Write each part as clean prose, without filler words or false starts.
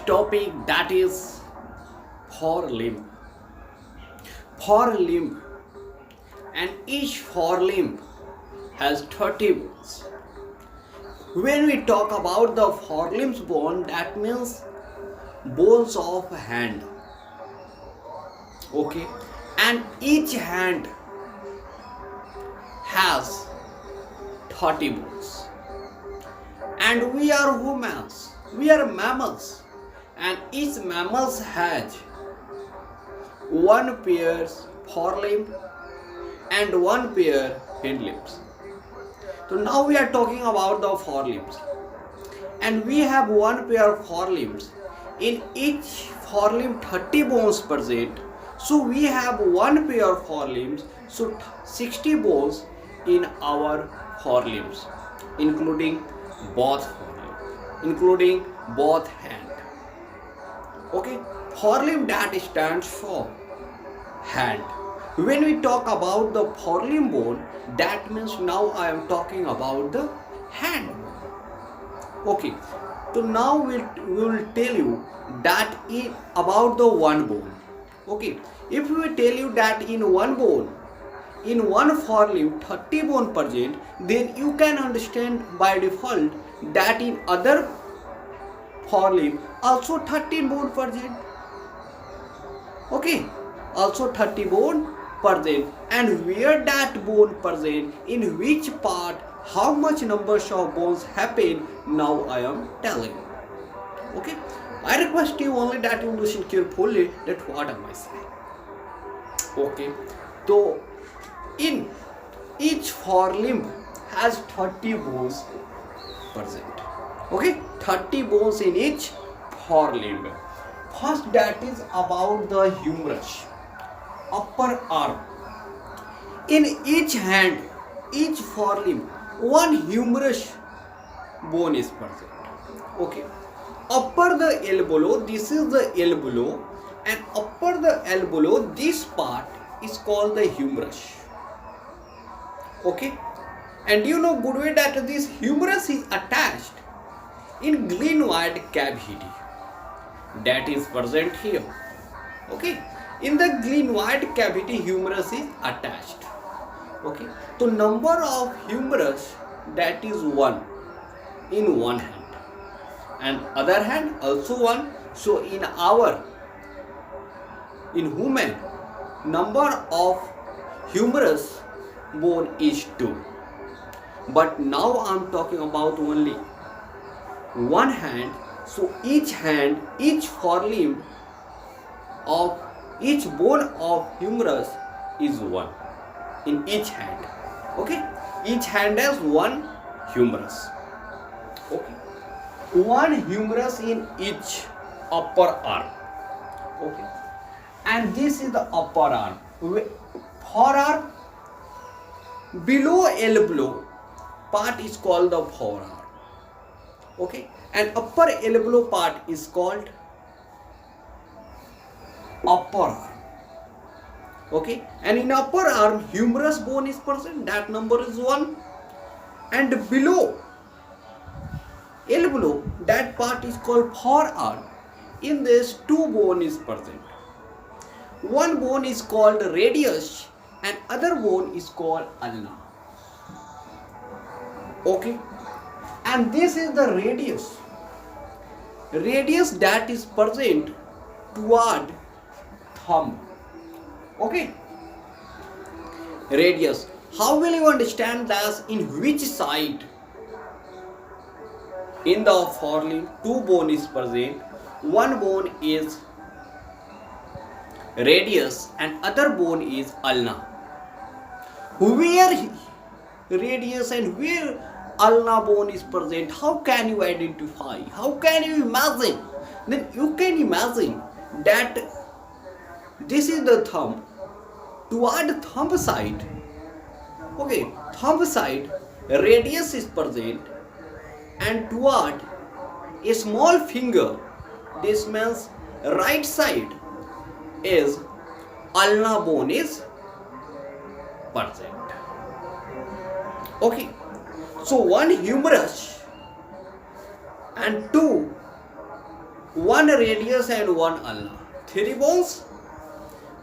topic, that is forelimb. Forelimb, and each forelimb has 30 bones. When we talk about the forelimbs bone, that means bones of hand. Okay, and each hand has 30 bones. And we are humans, we are mammals, and each mammals has one pair forelimb and one pair hind limbs. So now we are talking about the forelimbs, and we have one pair of forelimbs. In each forelimb 30 bones present, so we have one pair of forelimbs, so 60 bones in our forelimbs, including both forelimbs, including both hand. Okay, forelimb, that stands for hand. When we talk about the forelimb bone, that means now I am talking about the hand bone. Okay, so now we will tell you that about the one bone. Okay, if we tell you that in one bone, in one forelimb 30 bone present, then you can understand by default that in other forelimb also 13 bone present. Okay, also 30 bone present, and where that bone present, in which part, how much numbers of bones happen, now I am telling you. Okay, I request you only that you listen carefully that what am I saying. Okay, so in each forelimb has 30 bones present. Okay, 30 bones in each forelimb. First, that is about the humerus, upper arm. In each hand, each forelimb, one humerus bone is present. Okay, upper the elbow, this is the elbow, and upper the elbow, this part is called the humerus. Okay, and you know good way that this humerus is attached in glenoid cavity, that is present here. Okay, in the glenoid cavity, humerus is attached. Okay, so number of humerus, that is one in one hand, and other hand also one. So in human, number of humerus bone is 2. But now I am talking about only one hand. So each hand, each forelimb of each bone of humerus is one in each hand. Okay, each hand has one humerus. Okay, one humerus in each upper arm. Okay, and this is the upper arm. Forearm, below elbow part is called the forearm. Okay, and upper elbow part is called upper arm. Okay, and in upper arm humerus bone is present, that number is 1, and below elbow, that part is called forearm. In this, 2 bone is present. One bone is called radius and other bone is called ulna. Okay, and this is the radius that is present toward thumb. Okay, radius, how will you understand that? In which side? In the forelimb 2 bone is present, one bone is radius and other bone is ulna. Where radius and where ulna bone is present, how can you identify? How can you imagine? Then you can imagine that this is the thumb. Toward thumb side, okay, thumb side radius is present, and toward a small finger, this means right side, is ulna bone is present. Okay, so one humerus and 2 one radius and one ulna. 3 bones.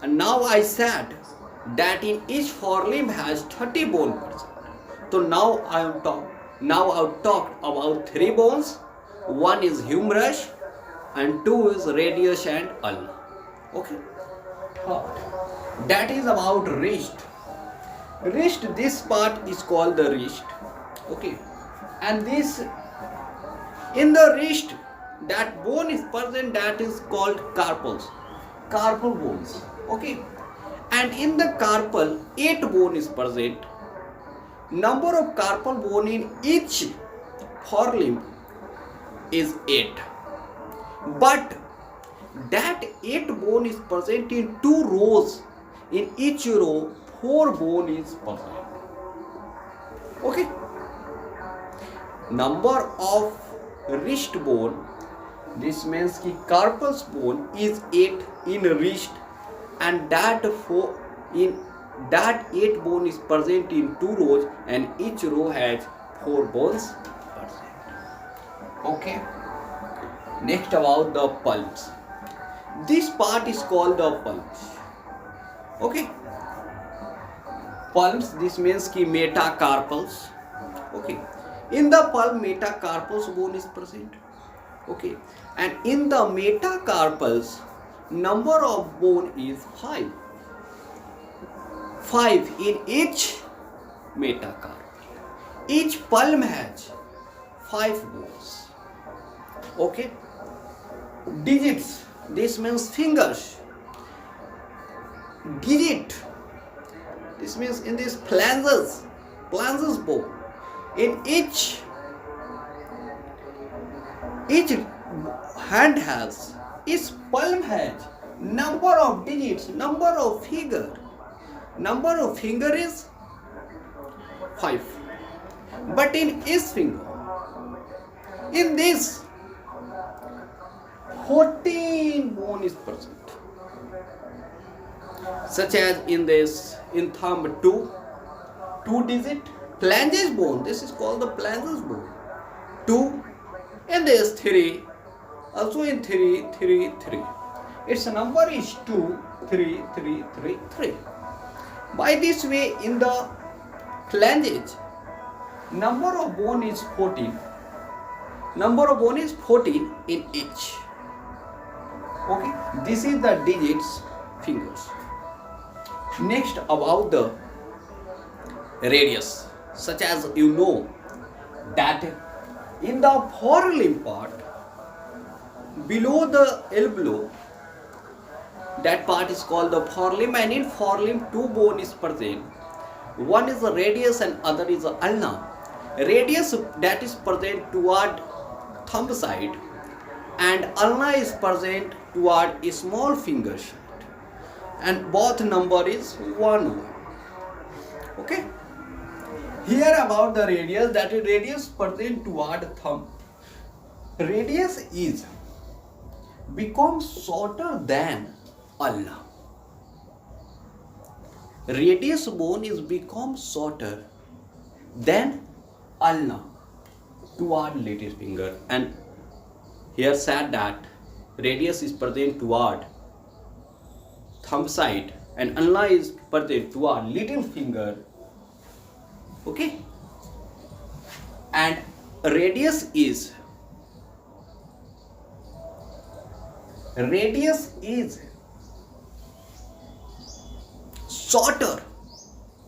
And now I said that in each forelimb has 30 bone percent. So now I've talked about 3 bones. One is humerus and 2 is radius and ulna. Okay. That is about wrist. Wrist, this part is called the wrist. Okay. And this, in the wrist, that bone is present, that is called carpals. Carpal bones. Okay. And in the carpal, 8 bone is present. Number of carpal bone in each forelimb is 8. But that 8 bone is present in 2 rows. In each row, 4 bone is present. Okay. Number of wrist bone, this means ki carpal bone is 8 in wrist, and that 8 bone is present in 2 rows, and each row has 4 bones present. Okay. Next about the palms. This part is called the palms. Okay. Palms, this means ki metacarpals. Okay. In the palm, metacarpals bone is present. Okay. And in the metacarpals, number of bone is 5. 5 in each metacarpal. Each palm has 5 bones. Okay. Digits, this means fingers. Digit, this means in this phalanges bone. In each hand has, each palm has number of digits, number of finger. Number of finger is 5. But in each finger, in this 14 bone is present. Such as in thumb 2 digit. Phalanges bone, this is called the phalanges bone. 2. In this 3. Also in 3. Its number is 2, 3, 3, 3, 3. By this way, in the phalanges, number of bone is 14. Number of bone is 14 in each. Okay. This is the digits, fingers. Next about the radius. Such as you know that in the forelimb part, below the elbow, that part is called the forelimb, and in forelimb 2 bone is present. One is the radius and other is the ulna. Radius, that is present toward thumb side, and ulna is present toward a small finger side, and both number is 1. Okay. Here about the radius, that is radius present toward thumb. Radius is become shorter than ulna. Radius bone is become shorter than ulna toward little finger, and here said that radius is present toward thumb side and ulna is present toward little finger. Okay. And radius is shorter,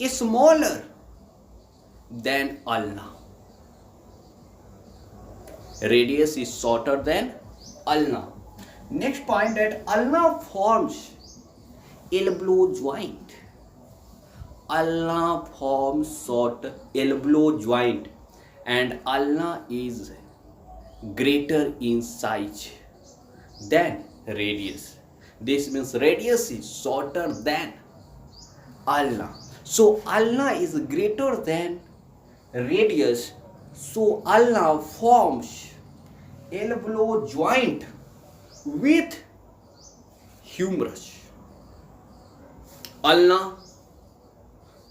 smaller than ulna. Radius is shorter than ulna. Next point, that ulna forms elbow joint. Ulna forms short elbow joint, and ulna is greater in size than radius. This means radius is shorter than ulna. So ulna is greater than radius. So ulna forms elbow joint with humerus. Ulna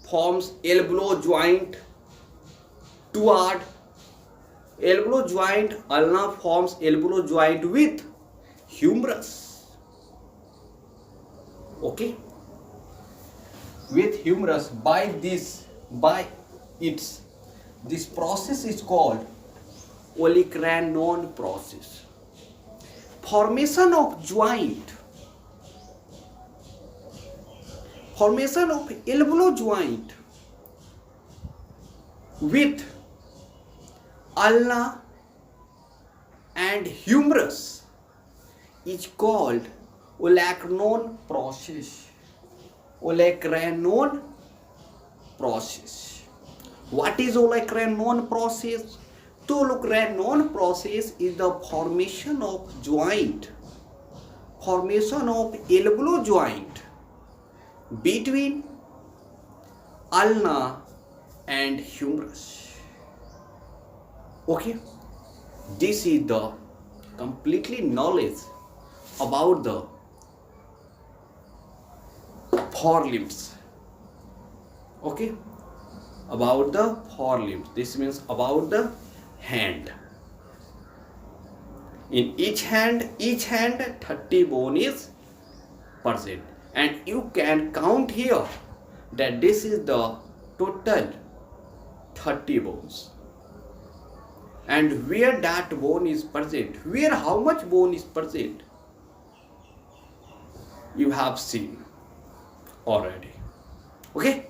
forms elbow joint toward elbow joint. Ulna forms elbow joint with humerus. Okay, with humerus, by its this process is called olecranon process. Formation of joint, formation of elbow joint with ulna and humerus is called olecranon process. Olecranon process. What is olecranon process? The olecranon process is the formation of joint, formation of elbow joint between ulna and humerus. Okay, this is the completely knowledge about the forelimbs. Okay, about the forelimbs. This means about the hand. In each hand 30 bone is present, and you can count here that this is the total 30 bones. And where that bone is present, where how much bone is present, you have seen already. Okay,